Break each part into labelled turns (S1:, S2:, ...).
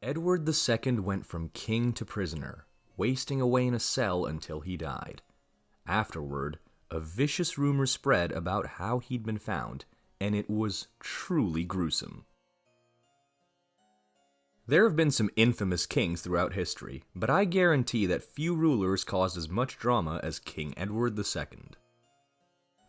S1: Edward II went from king to prisoner, wasting away in a cell until he died. Afterward, a vicious rumor spread about how he'd been found, and it was truly gruesome. There have been some infamous kings throughout history, but I guarantee that few rulers caused as much drama as King Edward II.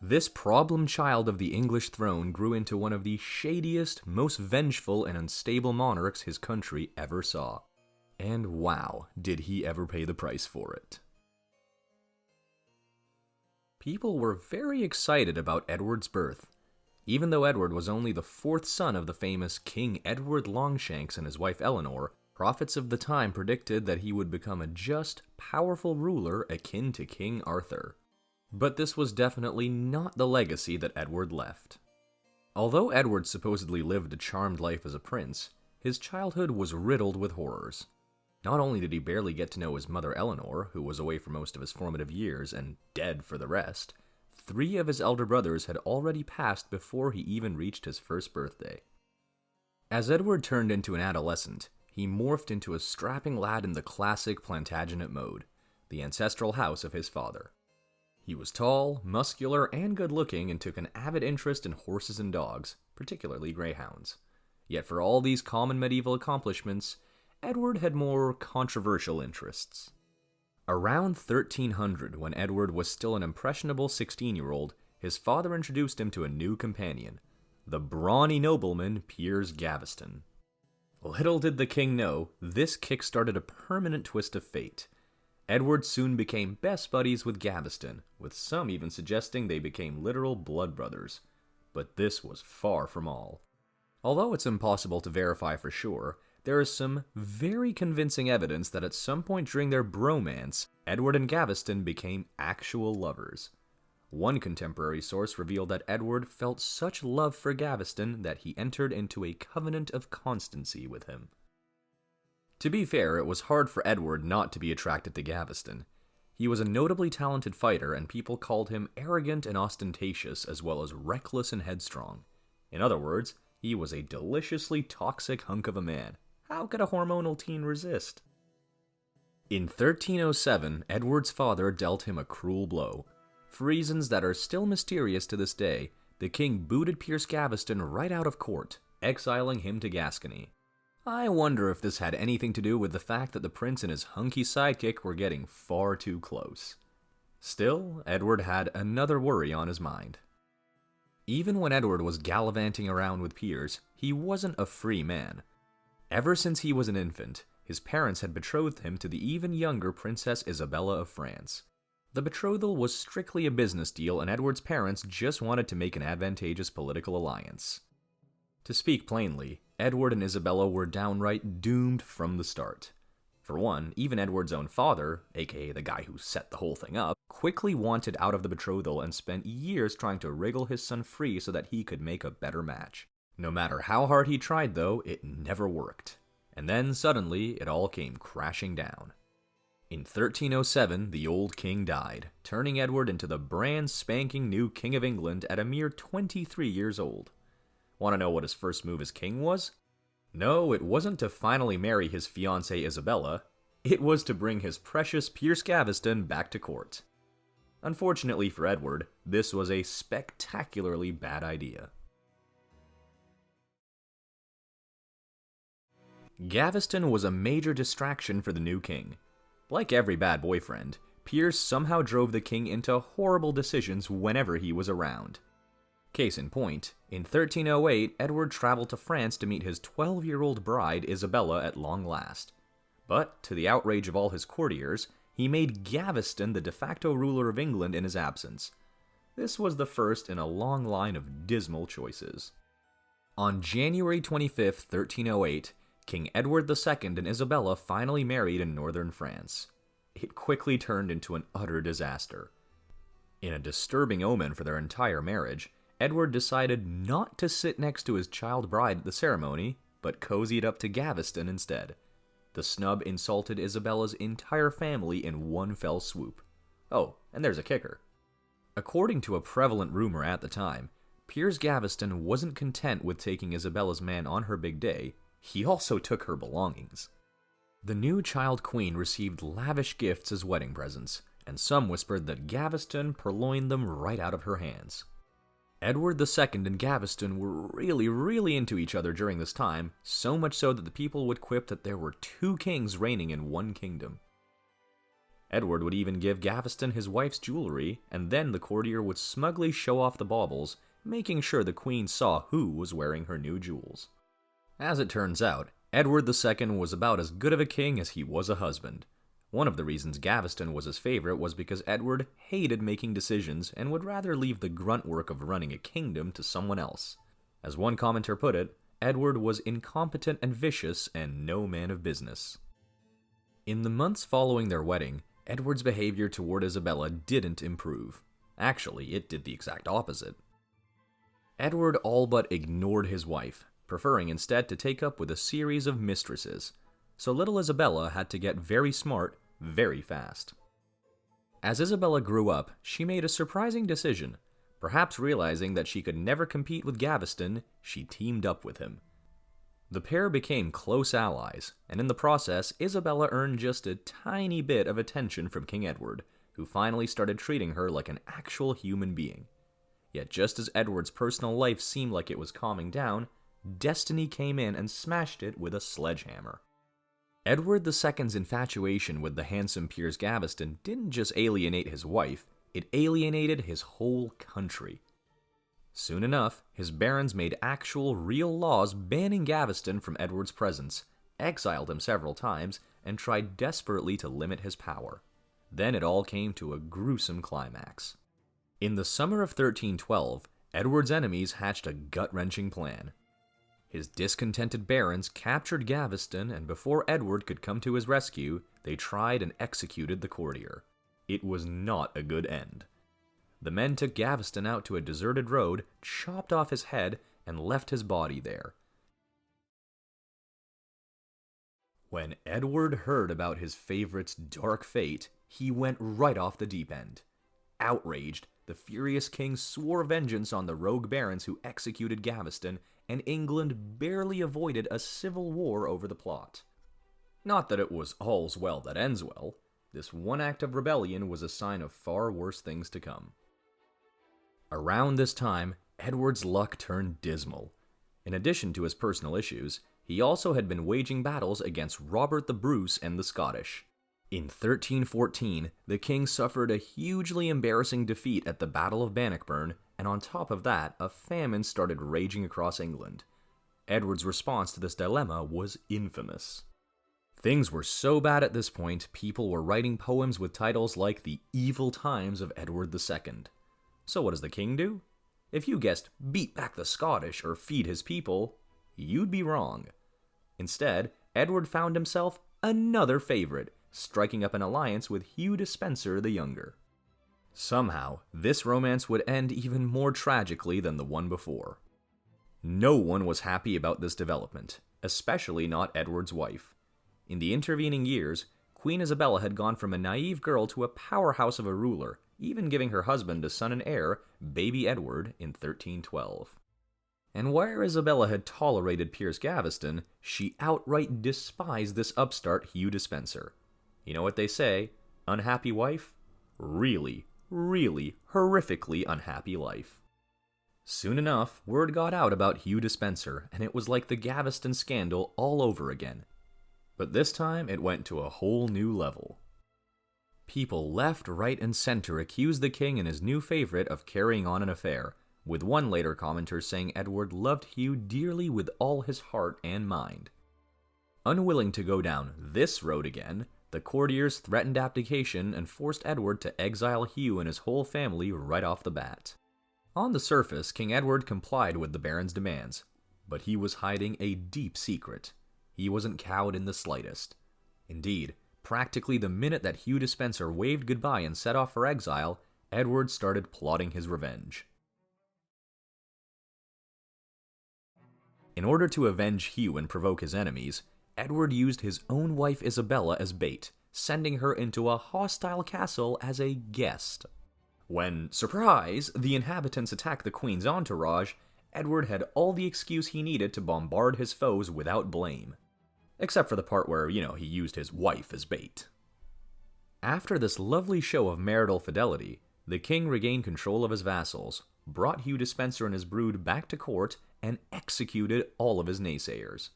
S1: This problem child of the English throne grew into one of the shadiest, most vengeful and unstable monarchs his country ever saw. And wow, did he ever pay the price for it. People were very excited about Edward's birth. Even though Edward was only the fourth son of the famous King Edward Longshanks and his wife Eleanor, prophets of the time predicted that he would become a just, powerful ruler akin to King Arthur. But this was definitely not the legacy that Edward left. Although Edward supposedly lived a charmed life as a prince, his childhood was riddled with horrors. Not only did he barely get to know his mother Eleanor, who was away for most of his formative years and dead for the rest, 3 of his elder brothers had already passed before he even reached his first birthday. As Edward turned into an adolescent, he morphed into a strapping lad in the classic Plantagenet mode, the ancestral house of his father. He was tall, muscular, and good-looking and took an avid interest in horses and dogs, particularly greyhounds. Yet for all these common medieval accomplishments, Edward had more controversial interests. Around 1300, when Edward was still an impressionable 16-year-old, his father introduced him to a new companion, the brawny nobleman Piers Gavston. Little did the king know, this kick-started a permanent twist of fate. Edward soon became best buddies with Gavston, with some even suggesting they became literal blood brothers. But this was far from all. Although it's impossible to verify for sure, there is some very convincing evidence that at some point during their bromance, Edward and Gavston became actual lovers. One contemporary source revealed that Edward felt such love for Gavston that he entered into a covenant of constancy with him. To be fair, it was hard for Edward not to be attracted to Gavston. He was a notably talented fighter, and people called him arrogant and ostentatious, as well as reckless and headstrong. In other words, he was a deliciously toxic hunk of a man. How could a hormonal teen resist? In 1307, Edward's father dealt him a cruel blow. For reasons that are still mysterious to this day, the king booted Piers Gavston right out of court, exiling him to Gascony. I wonder if this had anything to do with the fact that the prince and his hunky sidekick were getting far too close. Still, Edward had another worry on his mind. Even when Edward was gallivanting around with Piers, he wasn't a free man. Ever since he was an infant, his parents had betrothed him to the even younger Princess Isabella of France. The betrothal was strictly a business deal, and Edward's parents just wanted to make an advantageous political alliance. To speak plainly, Edward and Isabella were downright doomed from the start. For one, even Edward's own father, aka the guy who set the whole thing up, quickly wanted out of the betrothal and spent years trying to wriggle his son free so that he could make a better match. No matter how hard he tried though, it never worked. And then suddenly, it all came crashing down. In 1307, the old king died, turning Edward into the brand spanking new King of England at a mere 23 years old. Want to know what his first move as king was? No, it wasn't to finally marry his fiancée Isabella. It was to bring his precious Piers Gavston back to court. Unfortunately for Edward, this was a spectacularly bad idea. Gavston was a major distraction for the new king. Like every bad boyfriend, Piers somehow drove the king into horrible decisions whenever he was around. Case in point, in 1308, Edward traveled to France to meet his 12-year-old bride Isabella at long last. But, to the outrage of all his courtiers, he made Gavston the de facto ruler of England in his absence. This was the first in a long line of dismal choices. On January 25, 1308, King Edward II and Isabella finally married in northern France. It quickly turned into an utter disaster. In a disturbing omen for their entire marriage, Edward decided not to sit next to his child bride at the ceremony, but cozied up to Gavston instead. The snub insulted Isabella's entire family in one fell swoop. Oh, and there's a kicker. According to a prevalent rumor at the time, Piers Gavston wasn't content with taking Isabella's man on her big day. he also took her belongings. The new child queen received lavish gifts as wedding presents, and some whispered that Gaveston purloined them right out of her hands. Edward II and Gaveston were really into each other during this time, so much so that the people would quip that there were two kings reigning in one kingdom. Edward would even give Gaveston his wife's jewelry, and then the courtier would smugly show off the baubles, making sure the queen saw who was wearing her new jewels. As it turns out, Edward II was about as good of a king as he was a husband. One of the reasons Gaveston was his favorite was because Edward hated making decisions and would rather leave the grunt work of running a kingdom to someone else. As one commenter put it, Edward was incompetent and vicious and no man of business. In the months following their wedding, Edward's behavior toward Isabella didn't improve. Actually, it did the exact opposite. Edward all but ignored his wife, preferring instead to take up with a series of mistresses, so little Isabella had to get very smart very fast. As Isabella grew up, she made a surprising decision. Perhaps realizing that she could never compete with Gaveston, she teamed up with him. The pair became close allies, and in the process, Isabella earned just a tiny bit of attention from King Edward, who finally started treating her like an actual human being. Yet just as Edward's personal life seemed like it was calming down, destiny came in and smashed it with a sledgehammer. Edward II's infatuation with the handsome Piers Gavston didn't just alienate his wife, it alienated his whole country. Soon enough, his barons made actual, real laws banning Gaveston from Edward's presence, exiled him several times, and tried desperately to limit his power. Then it all came to a gruesome climax. In the summer of 1312, Edward's enemies hatched a gut-wrenching plan. His discontented barons captured Gaveston, and before Edward could come to his rescue, they tried and executed the courtier. It was not a good end. The men took Gaveston out to a deserted road, chopped off his head, and left his body there. When Edward heard about his favorite's dark fate, he went right off the deep end. Outraged, the furious king swore vengeance on the rogue barons who executed Gaveston, and England barely avoided a civil war over the plot. Not that it was all's well that ends well. This one act of rebellion was a sign of far worse things to come. Around this time, Edward's luck turned dismal. In addition to his personal issues, he also had been waging battles against Robert the Bruce and the Scottish. In 1314, the king suffered a hugely embarrassing defeat at the Battle of Bannockburn, and on top of that, a famine started raging across England. Edward's response to this dilemma was infamous. Things were so bad at this point, people were writing poems with titles like The Evil Times of Edward II. So what does the king do? If you guessed beat back the Scottish or feed his people, you'd be wrong. Instead, Edward found himself another favorite, striking up an alliance with Hugh Despenser the Younger. Somehow, this romance would end even more tragically than the one before. No one was happy about this development, especially not Edward's wife. In the intervening years, Queen Isabella had gone from a naive girl to a powerhouse of a ruler, even giving her husband a son and heir, baby Edward, in 1312. And where Isabella had tolerated Piers Gaveston, she outright despised this upstart Hugh Despenser. You know what they say, unhappy wife? Really horrifically unhappy life. Soon enough, word got out about Hugh Despenser, and it was like the Gaveston scandal all over again. But this time, it went to a whole new level. People left, right, and center accused the king and his new favorite of carrying on an affair, with one later commenter saying Edward loved Hugh dearly with all his heart and mind. Unwilling to go down this road again, the courtiers threatened abdication and forced Edward to exile Hugh and his whole family right off the bat. On the surface, King Edward complied with the barons' demands, but he was hiding a deep secret. He wasn't cowed in the slightest. Indeed, practically the minute that Hugh Despenser waved goodbye and set off for exile, Edward started plotting his revenge. In order to avenge Hugh and provoke his enemies, Edward used his own wife Isabella as bait, sending her into a hostile castle as a guest. When, surprise, the inhabitants attacked the queen's entourage, Edward had all the excuse he needed to bombard his foes without blame. Except for the part where, he used his wife as bait. After this lovely show of marital fidelity, the king regained control of his vassals, brought Hugh Despenser and his brood back to court, and executed all of his naysayers.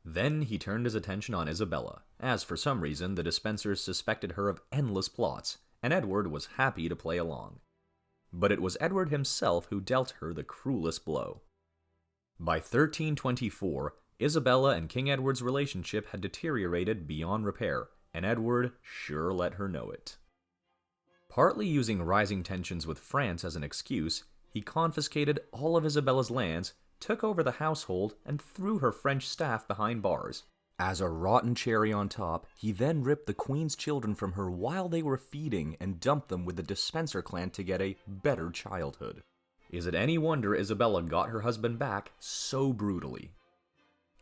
S1: Then he turned his attention on Isabella, as for some reason the Despensers suspected her of endless plots, and Edward was happy to play along. But it was Edward himself who dealt her the cruelest blow. By 1324, Isabella and King Edward's relationship had deteriorated beyond repair, and Edward sure let her know it. Partly using rising tensions with France as an excuse, he confiscated all of Isabella's lands, took over the household, and threw her French staff behind bars. As a rotten cherry on top, he then ripped the queen's children from her while they were feeding and dumped them with the Despenser clan to get a better childhood. Is it any wonder Isabella got her husband back so brutally?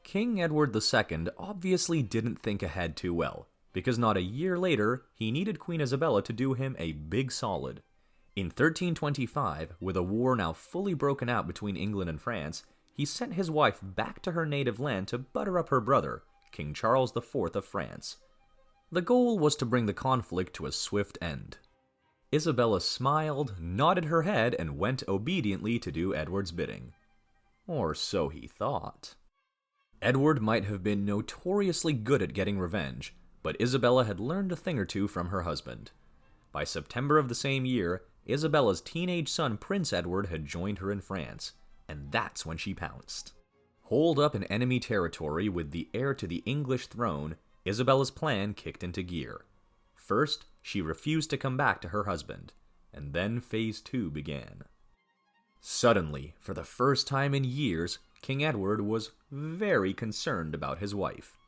S1: King Edward II obviously didn't think ahead too well, because not a year later, he needed Queen Isabella to do him a big solid. In 1325, with a war now fully broken out between England and France, he sent his wife back to her native land to butter up her brother, King Charles IV of France. The goal was to bring the conflict to a swift end. Isabella smiled, nodded her head, and went obediently to do Edward's bidding. Or so he thought. Edward might have been notoriously good at getting revenge, but Isabella had learned a thing or two from her husband. By September of the same year, Isabella's teenage son Prince Edward had joined her in France, and that's when she pounced. Holed up in enemy territory with the heir to the English throne, Isabella's plan kicked into gear. First, she refused to come back to her husband, and then Phase 2 began. Suddenly, for the first time in years, King Edward was very concerned about his wife.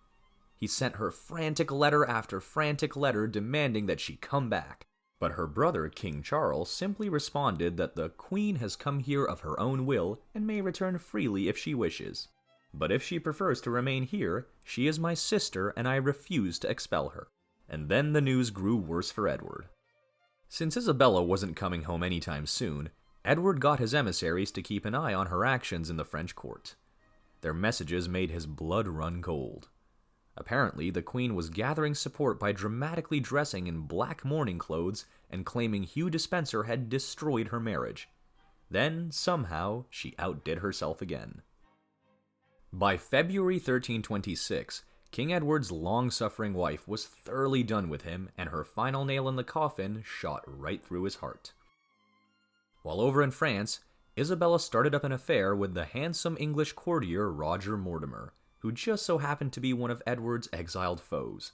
S1: He sent her frantic letter after frantic letter demanding that she come back, but her brother, King Charles, simply responded that the Queen has come here of her own will and may return freely if she wishes. But if she prefers to remain here, she is my sister and I refuse to expel her. And then the news grew worse for Edward. Since Isabella wasn't coming home anytime soon, Edward got his emissaries to keep an eye on her actions in the French court. Their messages made his blood run cold. Apparently, the Queen was gathering support by dramatically dressing in black mourning clothes and claiming Hugh Despenser had destroyed her marriage. Then, somehow, she outdid herself again. By February 1326, King Edward's long-suffering wife was thoroughly done with him, and her final nail in the coffin shot right through his heart. While over in France, Isabella started up an affair with the handsome English courtier Roger Mortimer, who just so happened to be one of Edward's exiled foes.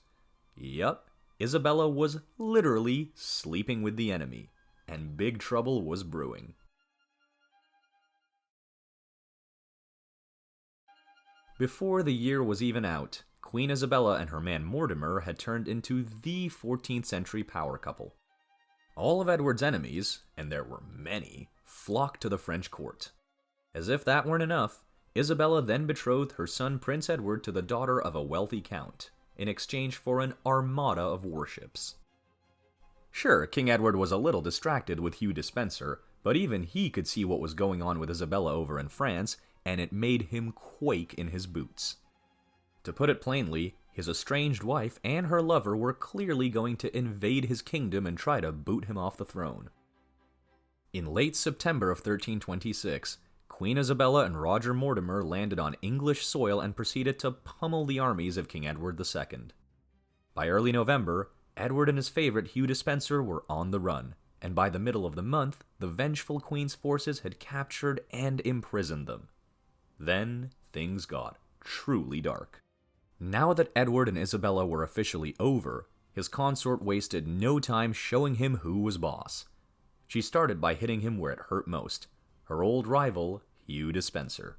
S1: Yup, Isabella was literally sleeping with the enemy, and big trouble was brewing. Before the year was even out, Queen Isabella and her man Mortimer had turned into the 14th century power couple. All of Edward's enemies, and there were many, flocked to the French court. As if that weren't enough, Isabella then betrothed her son Prince Edward to the daughter of a wealthy count, in exchange for an armada of warships. Sure, King Edward was a little distracted with Hugh Despenser, but even he could see what was going on with Isabella over in France, and it made him quake in his boots. To put it plainly, his estranged wife and her lover were clearly going to invade his kingdom and try to boot him off the throne. In late September of 1326, Queen Isabella and Roger Mortimer landed on English soil and proceeded to pummel the armies of King Edward II. By early November, Edward and his favorite Hugh Despenser were on the run, and by the middle of the month, the vengeful Queen's forces had captured and imprisoned them. Then, things got truly dark. Now that Edward and Isabella were officially over, his consort wasted no time showing him who was boss. She started by hitting him where it hurt most, her old rival, Hugh Despenser.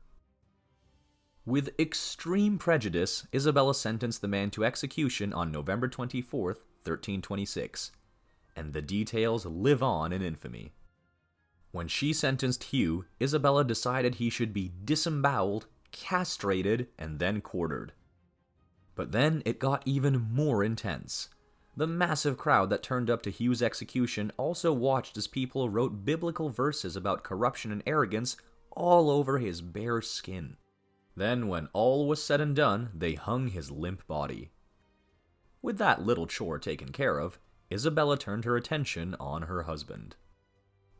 S1: With extreme prejudice, Isabella sentenced the man to execution on November 24th, 1326, and the details live on in infamy. When she sentenced Hugh, Isabella decided he should be disemboweled, castrated, and then quartered. But then it got even more intense. The massive crowd that turned up to Hugh's execution also watched as people wrote biblical verses about corruption and arrogance all over his bare skin. Then, when all was said and done, they hung his limp body. With that little chore taken care of, Isabella turned her attention on her husband.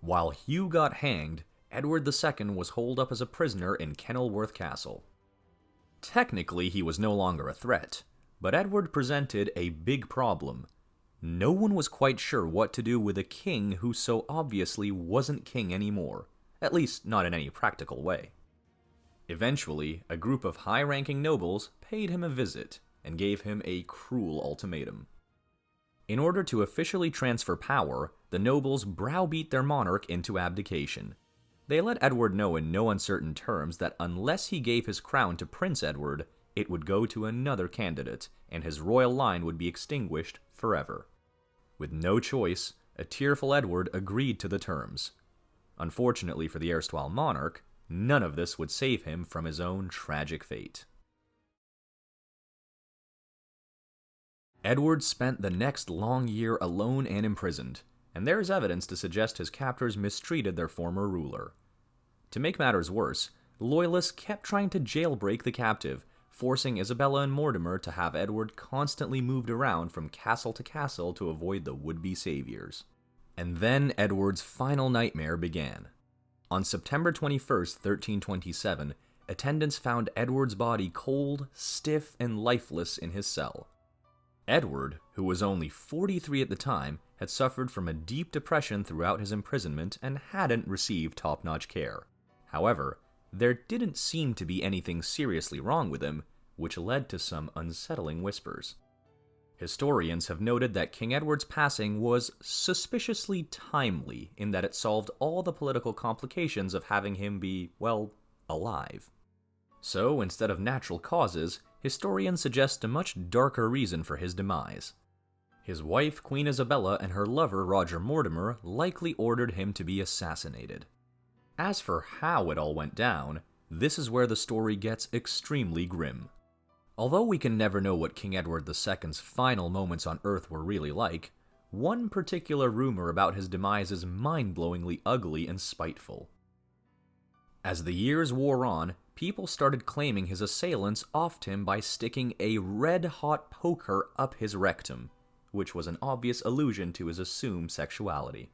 S1: While Hugh got hanged, Edward II was holed up as a prisoner in Kenilworth Castle. Technically, he was no longer a threat, but Edward presented a big problem. No one was quite sure what to do with a king who so obviously wasn't king anymore, at least not in any practical way. Eventually, a group of high-ranking nobles paid him a visit and gave him a cruel ultimatum. In order to officially transfer power, the nobles browbeat their monarch into abdication. They let Edward know in no uncertain terms that unless he gave his crown to Prince Edward, it would go to another candidate, and his royal line would be extinguished forever. With no choice, a tearful Edward agreed to the terms. Unfortunately for the erstwhile monarch, none of this would save him from his own tragic fate. Edward spent the next long year alone and imprisoned, and there is evidence to suggest his captors mistreated their former ruler. To make matters worse, loyalists kept trying to jailbreak the captive, forcing Isabella and Mortimer to have Edward constantly moved around from castle to castle to avoid the would-be saviors. And then Edward's final nightmare began. On September 21st, 1327, attendants found Edward's body cold, stiff, and lifeless in his cell. Edward, who was only 43 at the time, had suffered from a deep depression throughout his imprisonment and hadn't received top-notch care. However, there didn't seem to be anything seriously wrong with him, which led to some unsettling whispers. Historians have noted that King Edward's passing was suspiciously timely in that it solved all the political complications of having him be, well, alive. So, instead of natural causes, historians suggest a much darker reason for his demise. His wife, Queen Isabella, and her lover, Roger Mortimer, likely ordered him to be assassinated. As for how it all went down, this is where the story gets extremely grim. Although we can never know what King Edward II's final moments on Earth were really like, one particular rumor about his demise is mind-blowingly ugly and spiteful. As the years wore on, people started claiming his assailants offed him by sticking a red-hot poker up his rectum, which was an obvious allusion to his assumed sexuality.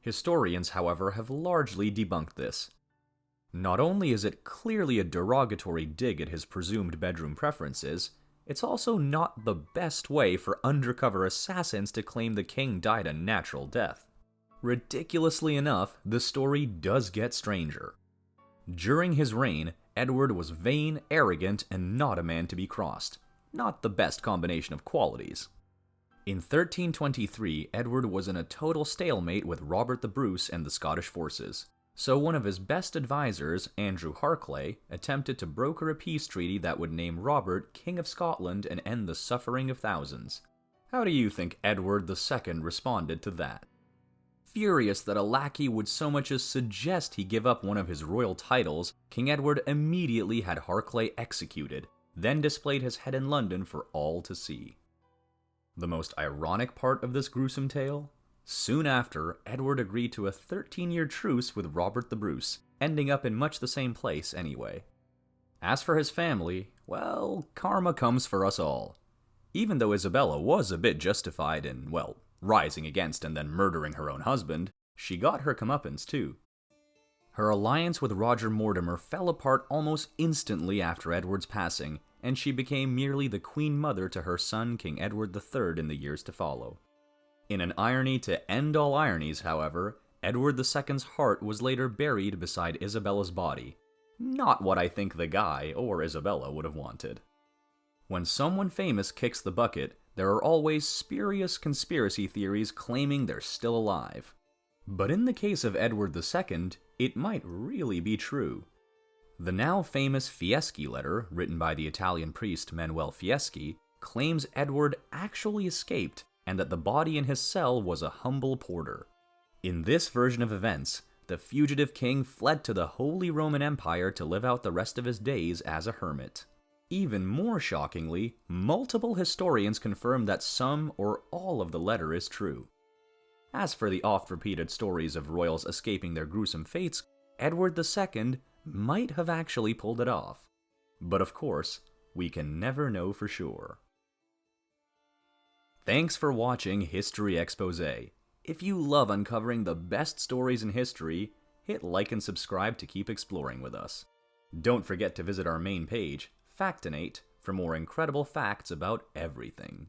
S1: Historians, however, have largely debunked this. Not only is it clearly a derogatory dig at his presumed bedroom preferences, it's also not the best way for undercover assassins to claim the king died a natural death. Ridiculously enough, the story does get stranger. During his reign, Edward was vain, arrogant, and not a man to be crossed. Not the best combination of qualities. In 1323, Edward was in a total stalemate with Robert the Bruce and the Scottish forces, so one of his best advisors, Andrew Harclay, attempted to broker a peace treaty that would name Robert King of Scotland and end the suffering of thousands. How do you think Edward II responded to that? Furious that a lackey would so much as suggest he give up one of his royal titles, King Edward immediately had Harclay executed, then displayed his head in London for all to see. The most ironic part of this gruesome tale? Soon after, Edward agreed to a 13-year truce with Robert the Bruce, ending up in much the same place anyway. As for his family, well, karma comes for us all. Even though Isabella was a bit justified in, well, rising against and then murdering her own husband, she got her comeuppance too. Her alliance with Roger Mortimer fell apart almost instantly after Edward's passing, and she became merely the queen mother to her son King Edward III in the years to follow. In an irony to end all ironies, however, Edward II's heart was later buried beside Isabella's body. Not what I think the guy or Isabella would have wanted. When someone famous kicks the bucket, there are always spurious conspiracy theories claiming they're still alive. But in the case of Edward II, it might really be true. The now famous Fieschi letter, written by the Italian priest Manuel Fieschi, claims Edward actually escaped and that the body in his cell was a humble porter. In this version of events, the fugitive king fled to the Holy Roman Empire to live out the rest of his days as a hermit. Even more shockingly, multiple historians confirm that some or all of the letter is true. As for the oft-repeated stories of royals escaping their gruesome fates, Edward II might have actually pulled it off. But of course, we can never know for sure. Thanks for watching History Exposé. If you love uncovering the best stories in history, hit like and subscribe to keep exploring with us. Don't forget to visit our main page, Factinate, for more incredible facts about everything.